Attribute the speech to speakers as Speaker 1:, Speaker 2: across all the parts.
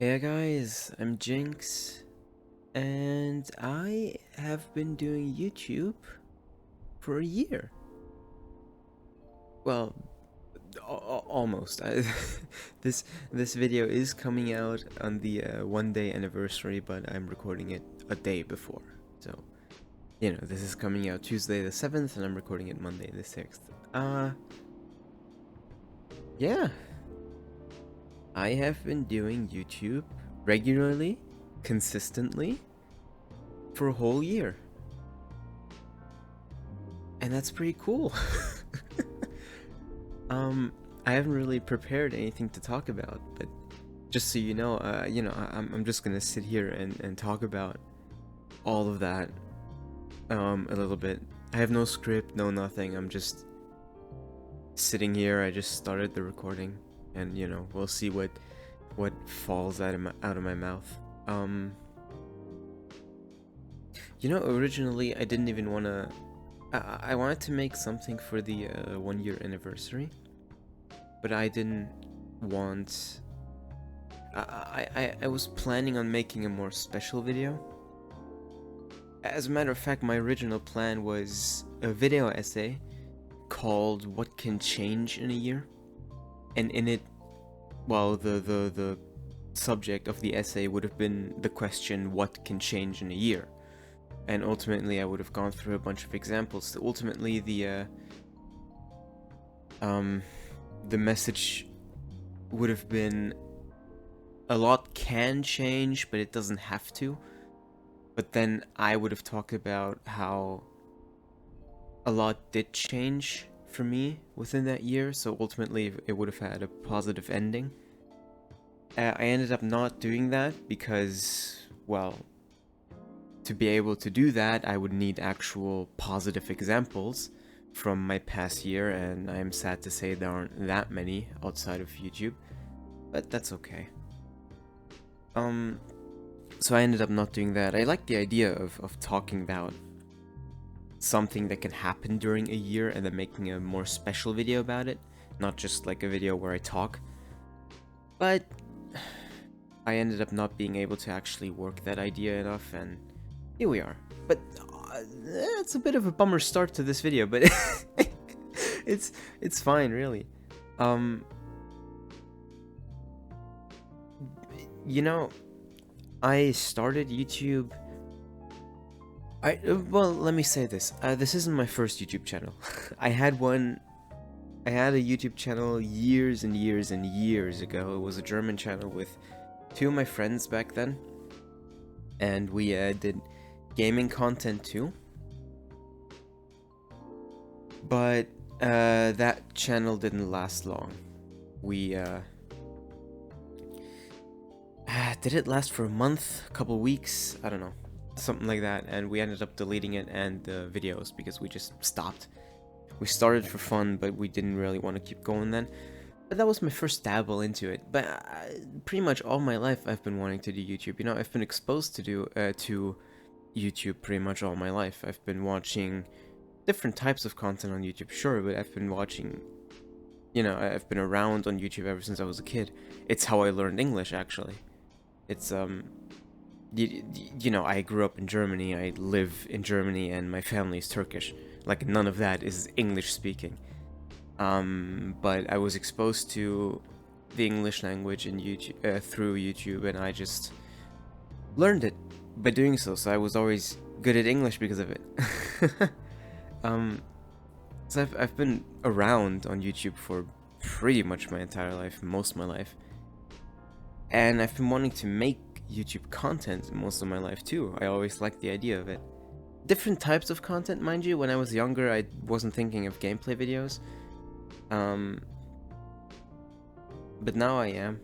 Speaker 1: Hey guys, I'm Jinx, and I have been doing YouTube for a year. Well, almost. This this video is coming out on the 1 day anniversary, but I'm recording it a day before. So, this is coming out Tuesday the 7th, and I'm recording it Monday the 6th. Yeah, I have been doing YouTube regularly, consistently, for a whole year. And that's pretty cool. I haven't really prepared anything to talk about, but just so you know, I'm just gonna sit here and talk about all of that, a little bit. I have no script, no nothing. I'm just sitting here. I just started the recording, and we'll see what falls out of my mouth. Originally I didn't even wanna. I wanted to make something for the 1 year anniversary, but I didn't want. I was planning on making a more special video. As a matter of fact, my original plan was a video essay called "What Can Change in a Year," and in it, well, the subject of the essay would have been the question, "What can change in a year?" And ultimately, I would have gone through a bunch of examples. Ultimately, the message would have been a lot can change, but it doesn't have to. But then I would have talked about how a lot did change for me within that year, so ultimately it would have had a positive ending. I ended up not doing that because, well, to be able to do that, I would need actual positive examples from my past year, and I am sad to say there aren't that many outside of YouTube, but that's okay. So I ended up not doing that. I like the idea of talking about something that can happen during a year and then making a more special video about it, not just like a video where I talk. But I ended up not being able to actually work that idea enough, and here we are. But it's a bit of a bummer start to this video, but it's fine, really. I started YouTube. Well, let me say this. This isn't my first YouTube channel. I had a YouTube channel years and years and years ago. It was a German channel with two of my friends back then, and we did gaming content too. But that channel didn't last long. We did it last for a month, a couple weeks, I don't know, something like that, and we ended up deleting it and the videos because we just stopped. We started for fun, but we didn't really want to keep going then. But that was my first dabble into it. But pretty much all my life I've been wanting to do YouTube. I've been exposed to YouTube pretty much all my life. I've been watching different types of content on YouTube, sure, but I've been watching, I've been around on YouTube ever since I was a kid. It's how I learned English, actually. It's I grew up in Germany. I live in Germany, and my family is Turkish. Like, none of that is English speaking. But I was exposed to the English language in YouTube, through YouTube, and I just learned it by doing so. So I was always good at English because of it. So I've been around on YouTube for pretty much my entire life, most of my life. And I've been wanting to make YouTube content most of my life too. I always liked the idea of it. Different types of content, mind you. When I was younger, I wasn't thinking of gameplay videos. But now I am.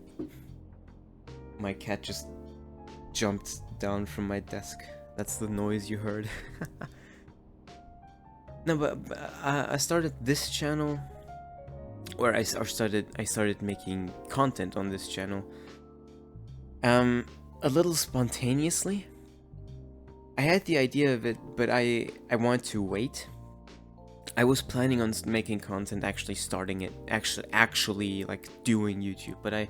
Speaker 1: My cat just jumped down from my desk. That's the noise you heard. No, but I started this channel, where I started making content on this channel. A little spontaneously. I had the idea of it, but I wanted to wait. I was planning on making content, actually starting it, actually like doing YouTube, but I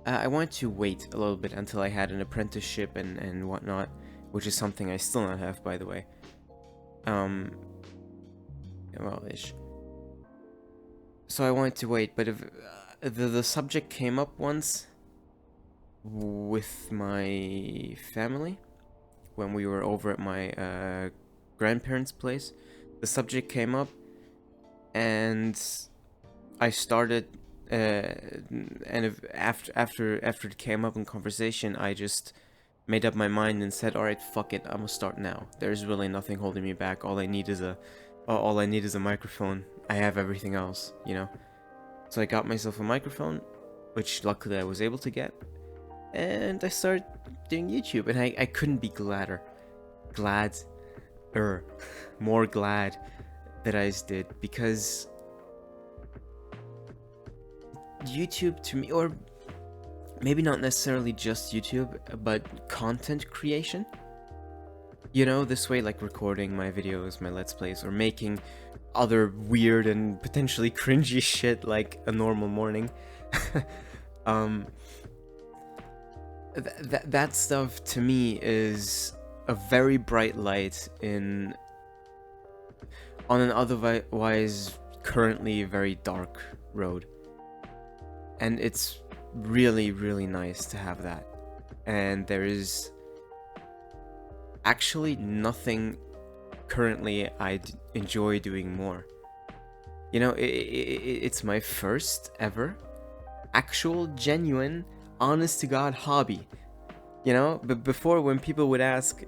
Speaker 1: I wanted to wait a little bit until I had an apprenticeship and whatnot, which is something I still not have, by the way. Well, ish. So I wanted to wait, but if the subject came up once with my family when we were over at my grandparents' place, the subject came up, and I started. And if after it came up in conversation, I just made up my mind and said, "All right, fuck it, I'm gonna start now. There's really nothing holding me back. All I need is a microphone. I have everything else, you know." So I got myself a microphone, which luckily I was able to get, and I started doing YouTube, and I couldn't be more glad that I did, because YouTube to me, or maybe not necessarily just YouTube, but content creation. You know, this way, like recording my videos, my Let's Plays, or making other weird and potentially cringy shit like a normal morning. That stuff to me is a very bright light on an otherwise currently very dark road. And it's really, really nice to have that. And there is actually nothing currently I'd enjoy doing more. You know, it's my first ever actual, genuine, honest to God hobby. You know, but before, when people would ask,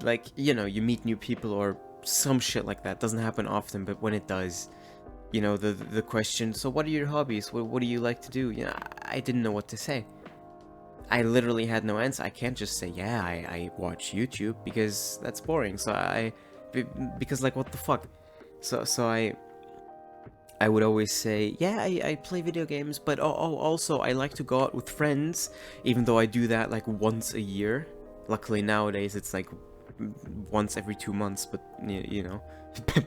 Speaker 1: like, you know, you meet new people or some shit like that, doesn't happen often, but when it does, you know, the question, so what are your hobbies? What do you like to do? You know, I didn't know what to say. I literally had no answer. I can't just say, yeah, I watch YouTube, because that's boring. Because like, what the fuck? So I would always say, yeah, I play video games, but also I like to go out with friends, even though I do that like once a year. Luckily nowadays it's like once every 2 months, but you know,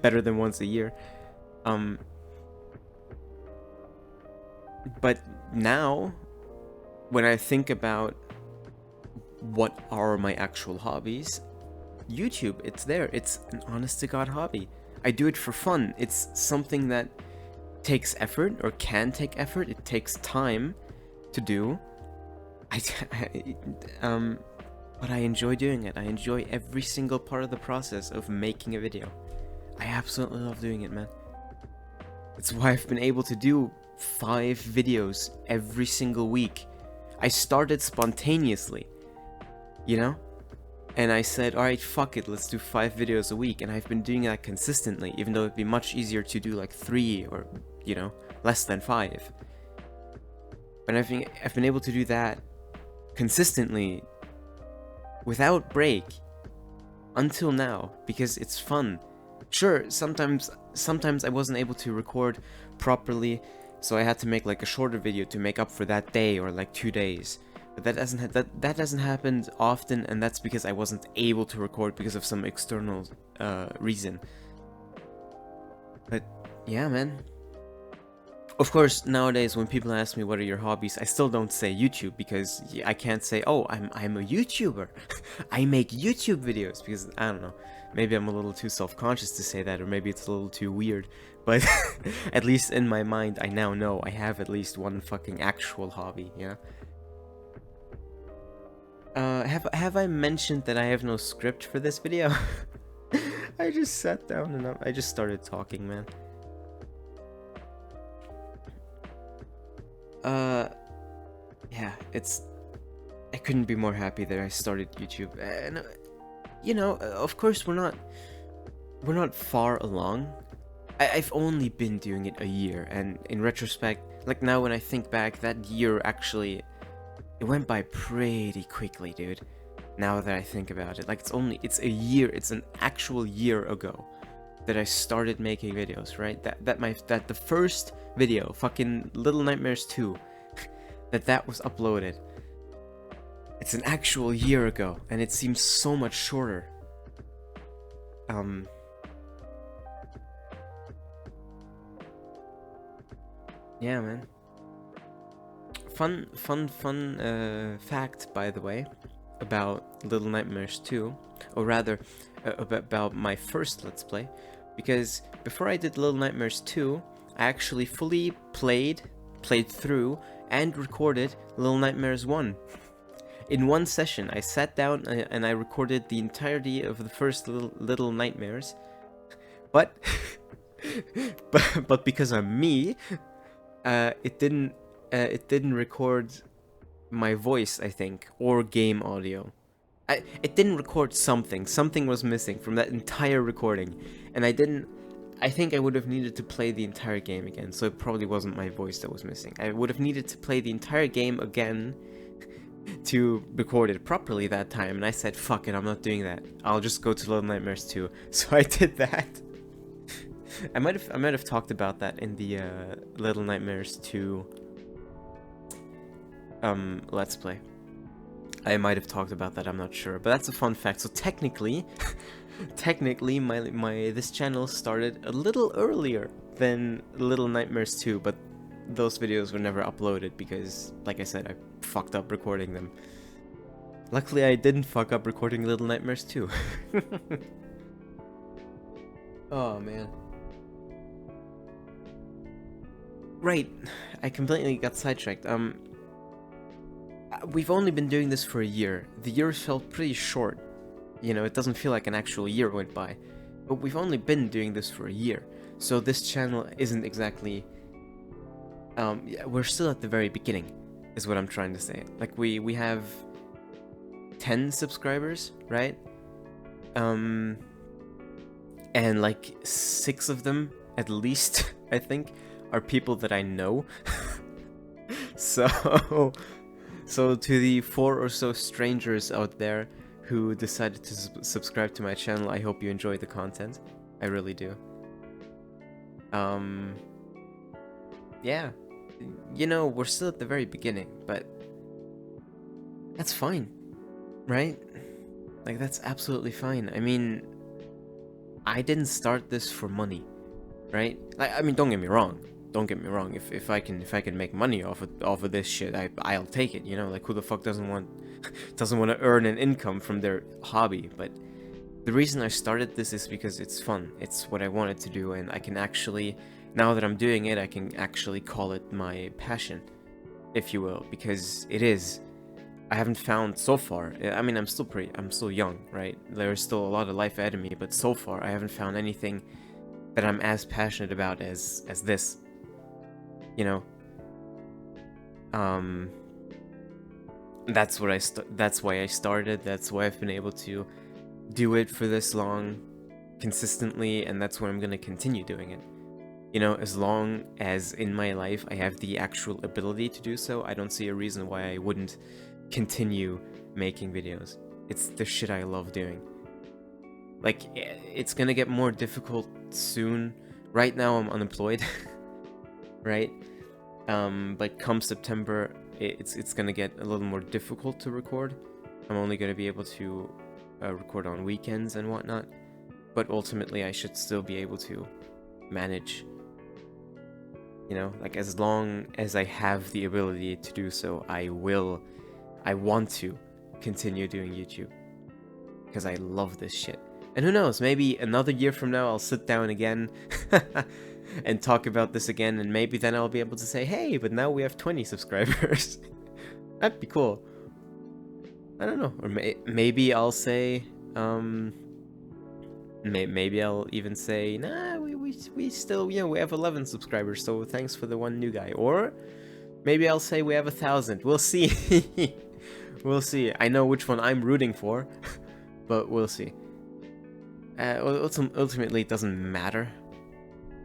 Speaker 1: better than once a year. But now, when I think about what are my actual hobbies, YouTube, it's there. It's an honest to God hobby. I do it for fun. It's something that takes effort, or can take effort. It takes time to do. But I enjoy doing it. I enjoy every single part of the process of making a video. I absolutely love doing it, man. It's why I've been able to do 5 videos every single week. I started spontaneously, you know? And I said, alright, fuck it, let's do 5 videos a week. And I've been doing that consistently, even though it'd be much easier to do like 3 or, you know, less than 5. But I've been able to do that consistently without break until now, because it's fun. Sure, sometimes I wasn't able to record properly, so I had to make like a shorter video to make up for that day or like 2 days. But that doesn't happen often, and that's because I wasn't able to record because of some external reason. But yeah, man. Of course, nowadays when people ask me what are your hobbies, I still don't say YouTube, because I can't say, oh, I'm a YouTuber. I make YouTube videos, because I don't know. Maybe I'm a little too self-conscious to say that, or maybe it's a little too weird. But at least in my mind, I now know I have at least one fucking actual hobby, you know? Have I mentioned that I have no script for this video? I just sat down and I just started talking, man. Yeah, I couldn't be more happy that I started YouTube. And, you know, of course we're not far along. I've only been doing it a year, and in retrospect, like now when I think back, that year actually, it went by pretty quickly, dude. Now that I think about it, like it's a year, it's an actual year ago that I started making videos, right? That the first video, fucking Little Nightmares 2, that was uploaded. It's an actual year ago, and it seems so much shorter. Yeah, man. fun fact, by the way, about Little Nightmares 2, or rather, about my first Let's Play, because before I did Little Nightmares 2, I actually fully played through, and recorded Little Nightmares 1. In one session, I sat down and I recorded the entirety of the first Little Nightmares, but but because I'm me, it didn't record my voice, I think, or game audio. It didn't record something. Something was missing from that entire recording, and I think I would have needed to play the entire game again, so it probably wasn't my voice that was missing. I would have needed to play the entire game again to record it properly that time, and I said, fuck it, I'm not doing that. I'll just go to Little Nightmares 2. So I did that. I might have talked about that in the Little Nightmares 2 Let's Play. I might have talked about that, I'm not sure, but that's a fun fact. So technically my this channel started a little earlier than Little Nightmares 2, but those videos were never uploaded because, like I said, I fucked up recording them. Luckily, I didn't fuck up recording Little Nightmares 2. Oh, man. Right, I completely got sidetracked. We've only been doing this for a year. The year felt pretty short. You know, it doesn't feel like an actual year went by. But we've only been doing this for a year. So this channel isn't exactly... yeah, we're still at the very beginning, is what I'm trying to say. Like, we have 10 subscribers, right? And like 6 of them, at least, I think, are people that I know. So to the 4 or so strangers out there who decided to subscribe to my channel, I hope you enjoy the content. I really do. Yeah. You know, we're still at the very beginning, but that's fine, right? Like, that's absolutely fine. I mean, I didn't start this for money, right? Like, I mean, don't get me wrong. If I can make money off of this shit, I'll take it. You know, like, who the fuck doesn't want to earn an income from their hobby? But the reason I started this is because it's fun. It's what I wanted to do, and I can actually, now that I'm doing it, I can actually call it my passion, if you will, because it is. I haven't found so far. I mean, I'm still young, right? There's still a lot of life ahead of me, but so far I haven't found anything that I'm as passionate about as this. You know, that's why I started. That's why I've been able to do it for this long, consistently, and that's why I'm gonna continue doing it. You know, as long as in my life I have the actual ability to do so, I don't see a reason why I wouldn't continue making videos. It's the shit I love doing. Like, it's gonna get more difficult soon. Right now I'm unemployed. Right? But come September, it's gonna get a little more difficult to record. I'm only gonna be able to record on weekends and whatnot, but ultimately I should still be able to manage. You know, like, as long as I have the ability to do so, I want to continue doing YouTube, because I love this shit. And who knows, maybe another year from now I'll sit down again and talk about this again, and maybe then I'll be able to say, hey, but now we have 20 subscribers. That'd be cool. I don't know. Or maybe I'll say, maybe I'll even say, nah, we still, you know, we have 11 subscribers, so thanks for the one new guy. Or maybe I'll say we have 1,000. We'll see. We'll see. I know which one I'm rooting for, but we'll see. Ultimately, it doesn't matter.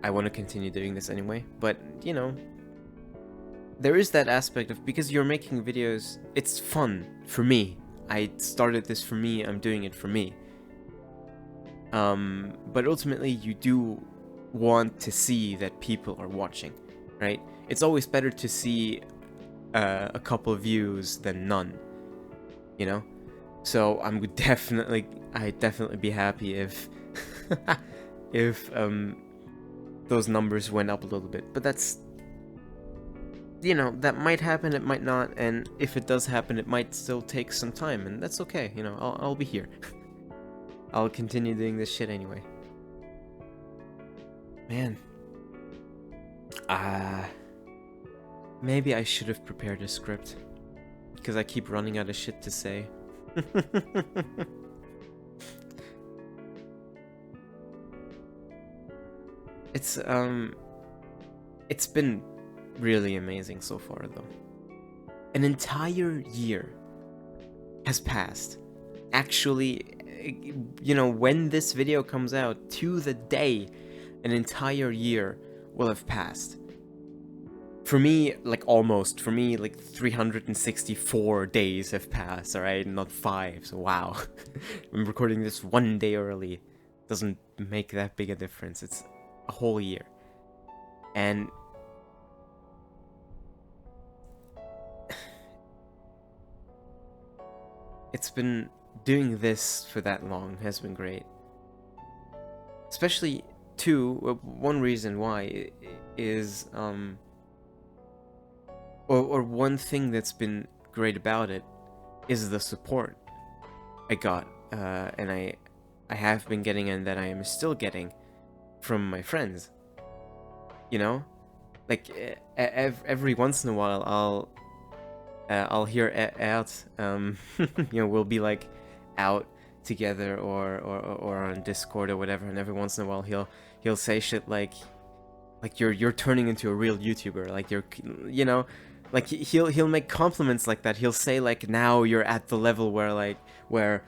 Speaker 1: I want to continue doing this anyway, but, you know, there is that aspect of, because you're making videos, it's fun for me. I started this for me, I'm doing it for me. But ultimately, you do want to see that people are watching, right? It's always better to see a couple of views than none, you know? So I'd definitely be happy if those numbers went up a little bit. But that's, you know, that might happen, it might not, and if it does happen, it might still take some time, and that's okay, you know, I'll be here. I'll continue doing this shit anyway. Man. Maybe I should have prepared a script, because I keep running out of shit to say. It's been really amazing so far, though. An entire year has passed. Actually, you know, when this video comes out, to the day, an entire year will have passed. For me, like, almost. For me, like, 364 days have passed, alright? Not 5, so wow. I'm recording this one day early. Doesn't make that big a difference. It's a whole year. And it's been doing this for that long has been great. Especially, too, one reason why is, or one thing that's been great about it is the support I got, and I have been getting, and that I am still getting from my friends. You know, like every once in a while I'll hear out, you know, we'll be like out together or on Discord or whatever, and every once in a while he'll say shit like you're turning into a real YouTuber, like you're, you know, like he'll make compliments like that. He'll say like, now you're at the level where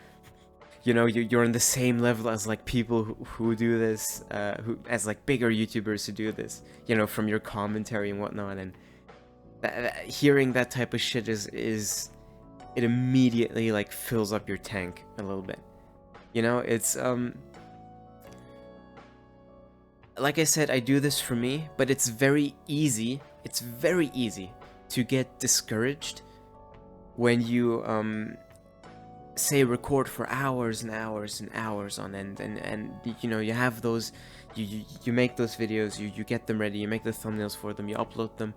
Speaker 1: you know, you're on the same level as like people who do this, who as like bigger YouTubers who do this, you know, from your commentary and whatnot. And hearing that type of shit is it immediately like fills up your tank a little bit. You know, it's like I said, I do this for me, but it's very easy. It's very easy to get discouraged when you say record for hours and hours and hours on end, and you know, you have those, you make those videos, you get them ready, you make the thumbnails for them, you upload them,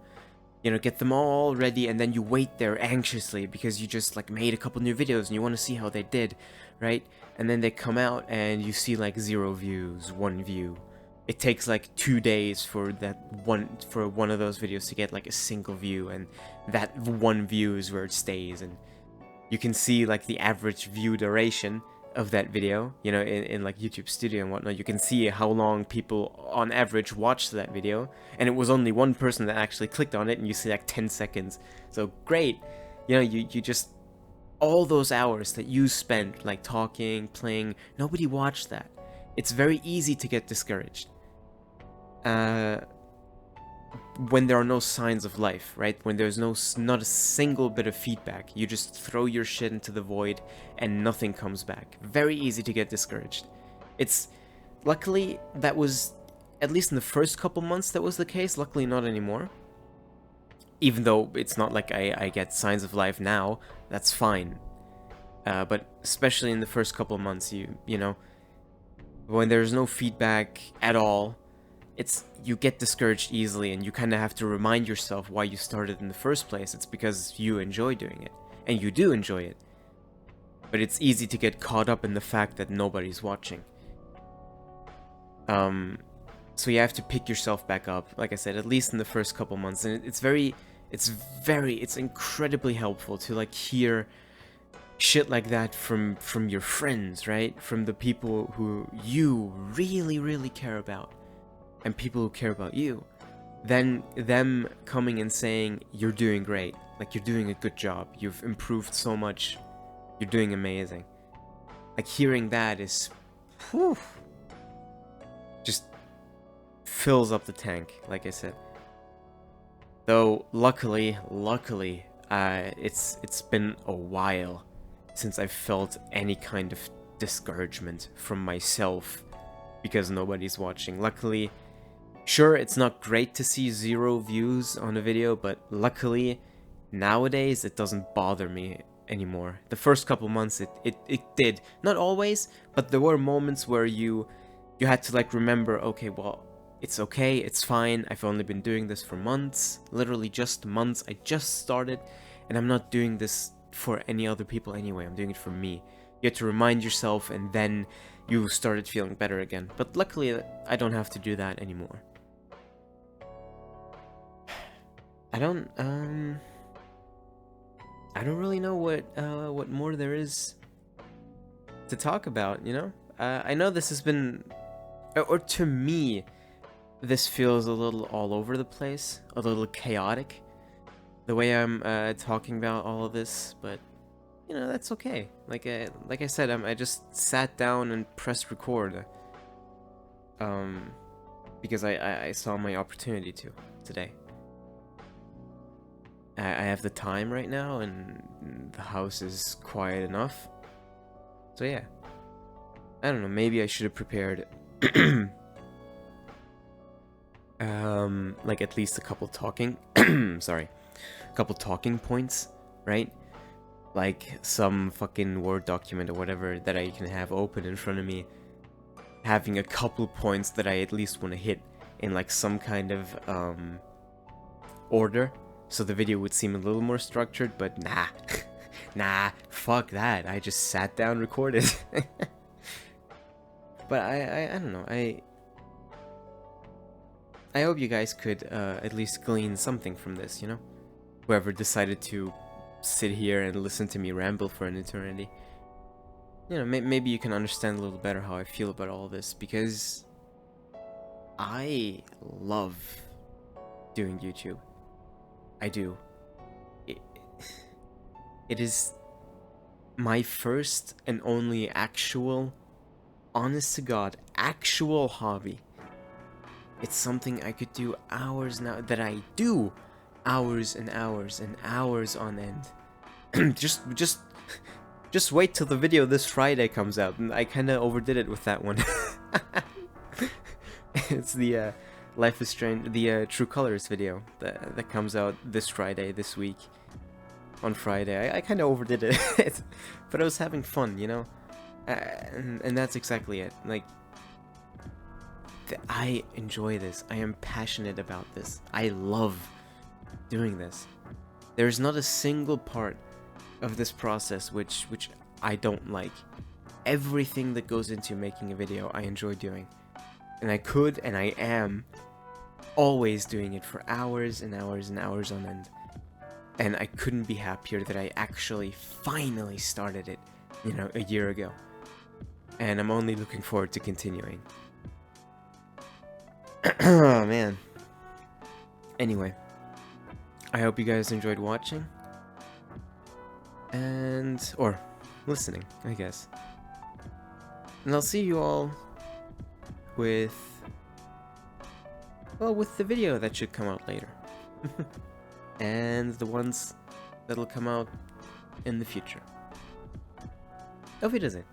Speaker 1: you know, get them all ready, and then you wait there anxiously because you just like made a couple new videos and you want to see how they did, right? And then they come out and you see like 0 views, 1 view. It takes like 2 days for one of those videos to get like a single view, and that 1 view is where it stays. And you can see like the average view duration of that video, you know, in like YouTube Studio and whatnot. You can see how long people on average watched that video, and it was only one person that actually clicked on it, and you see like 10 seconds. So great, you know, you just, all those hours that you spent like talking, playing, nobody watched that. It's very easy to get discouraged when there are no signs of life, right? When there's not a single bit of feedback, you just throw your shit into the void and nothing comes back. Very easy to get discouraged. It's, luckily, that was, at least in the first couple months, that was the case. Luckily, not anymore. Even though it's not like I get signs of life now, that's fine. But especially in the first couple months, you know, when there's no feedback at all, you get discouraged easily, and you kind of have to remind yourself why you started in the first place. It's because you enjoy doing it, and you do enjoy it. But it's easy to get caught up in the fact that nobody's watching. So you have to pick yourself back up, like I said, at least in the first couple months. And it's incredibly helpful to like hear shit like that from your friends, right? From the people who you really, really care about. And people who care about you, then them coming and saying, you're doing great, like you're doing a good job, you've improved so much, you're doing amazing. Like hearing that is, whew, just fills up the tank, like I said. Though luckily, it's been a while since I've felt any kind of discouragement from myself because nobody's watching. Luckily, sure, it's not great to see 0 views on a video, but luckily, nowadays, it doesn't bother me anymore. The first couple months, it did. Not always, but there were moments where you had to, like, remember, okay, well, It's okay, it's fine. I've only been doing this for months, literally just months. I just started, and I'm not doing this for any other people anyway. I'm doing it for me. You have to remind yourself, and then you started feeling better again. But luckily, I don't have to do that anymore. I don't really know what more there is to talk about, you know? I know this has been, or to me, this feels a little all over the place, a little chaotic, the way I'm talking about all of this, but you know, that's okay. Like I said, I just sat down and pressed record, because I saw my opportunity to today. I have the time right now, and the house is quiet enough. So yeah, I don't know. Maybe I should have prepared. Like at least a couple talking, sorry, a couple talking points, right? Like some fucking Word document or whatever that I can have open in front of me, having a couple points that I at least want to hit in like some kind of order, so the video would seem a little more structured. But nah, nah, fuck that. I just sat down, recorded. But I don't know. I hope you guys could at least glean something from this, you know? Whoever decided to sit here and listen to me ramble for an eternity. You know, maybe you can understand a little better how I feel about all this, because I love doing YouTube. I do. It is my first and only actual, honest to God, actual hobby. It's something I could do hours now, that I do hours and hours and hours on end. just wait till the video this Friday comes out. And I kind of overdid it with that one. It's the Life is Strange, the True Colors video that comes out this Friday, this week, on Friday. I kind of overdid it, but I was having fun, you know, and that's exactly it. Like, I enjoy this. I am passionate about this. I love doing this. There's not a single part of this process which I don't like. Everything that goes into making a video, I enjoy doing. And I could, and I am, always doing it for hours and hours and hours on end. And I couldn't be happier that I actually finally started it, you know, a year ago. And I'm only looking forward to continuing. Oh man. Anyway, I hope you guys enjoyed watching, or listening, I guess. And I'll see you all with the video that should come out later. And the ones that'll come out in the future. Auf Wiedersehen.